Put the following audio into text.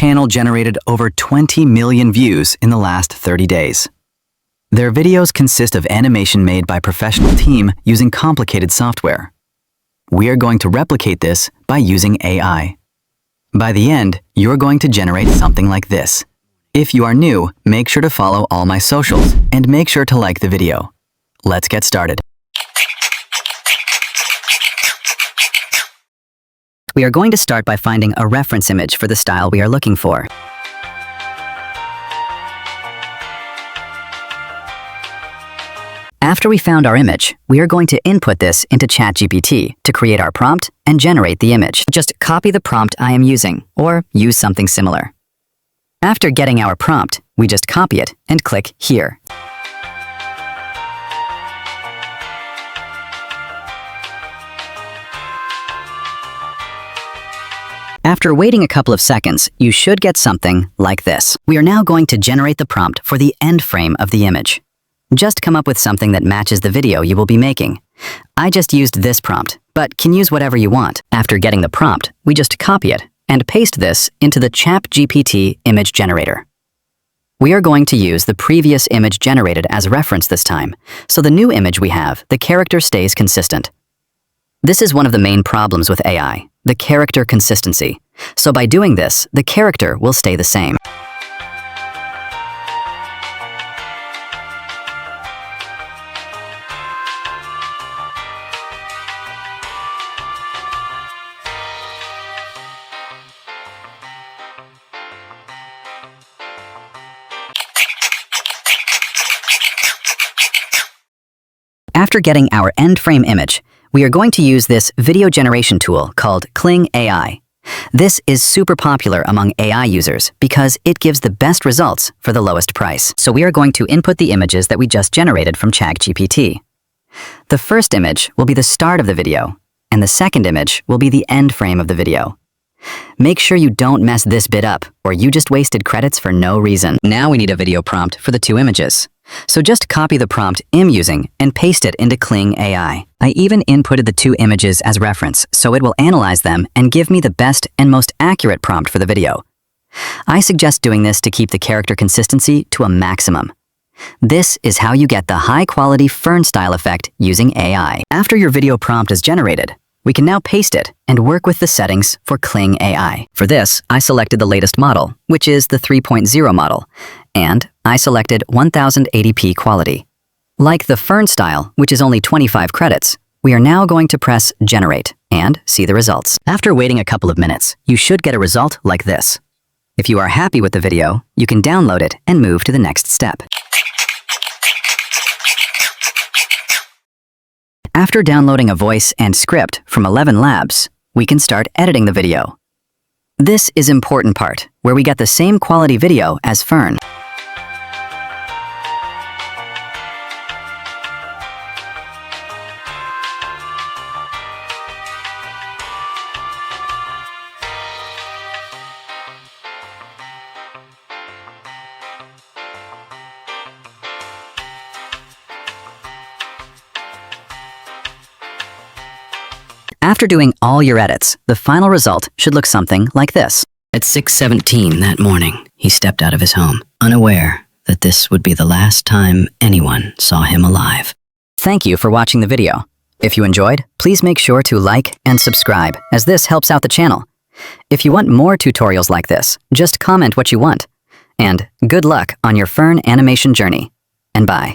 channel generated over 20 million views in the last 30 days. Their videos consist of animation made by a professional team using complicated software. We are going to replicate this by using AI. By the end, you're going to generate something like this. If you are new, make sure to follow all my socials and make sure to like the video. Let's get started. We are going to start by finding a reference image for the style we are looking for. After we found our image, we are going to input this into ChatGPT to create our prompt and generate the image. Just copy the prompt I am using, or use something similar. After getting our prompt, we just copy it and click here. After waiting a couple of seconds, you should get something like this. We are now going to generate the prompt for the end frame of the image. Just come up with something that matches the video you will be making. I just used this prompt, but can use whatever you want. After getting the prompt, we just copy it and paste this into the ChatGPT image generator. We are going to use the previous image generated as reference this time, so the new image we have, the character stays consistent. This is one of the main problems with AI, the character consistency. So by doing this, the character will stay the same. After getting our end frame image, we are going to use this video generation tool called Kling AI. This is super popular among AI users because it gives the best results for the lowest price. So we are going to input the images that we just generated from ChatGPT. The first image will be the start of the video, and the second image will be the end frame of the video. Make sure you don't mess this bit up, or you just wasted credits for no reason. Now we need a video prompt for the two images. So just copy the prompt I'm using and paste it into Kling AI. I even inputted the two images as reference, so it will analyze them and give me the best and most accurate prompt for the video. I suggest doing this to keep the character consistency to a maximum. This is how you get the high-quality Fern style effect using AI. After your video prompt is generated, we can now paste it and work with the settings for Kling AI. For this, I selected the latest model, which is the 3.0 model, and I selected 1080p quality. Like the Fern style, which is only 25 credits, we are now going to press Generate and see the results. After waiting a couple of minutes, you should get a result like this. If you are happy with the video, you can download it and move to the next step. After downloading a voice and script from 11 Labs, we can start editing the video. This is an important part, where we get the same quality video as Fern. After doing all your edits, the final result should look something like this. At 6:17 that morning, he stepped out of his home, unaware that this would be the last time anyone saw him alive. Thank you for watching the video. If you enjoyed, please make sure to like and subscribe, as this helps out the channel. If you want more tutorials like this, just comment what you want. And good luck on your Fern animation journey. And bye.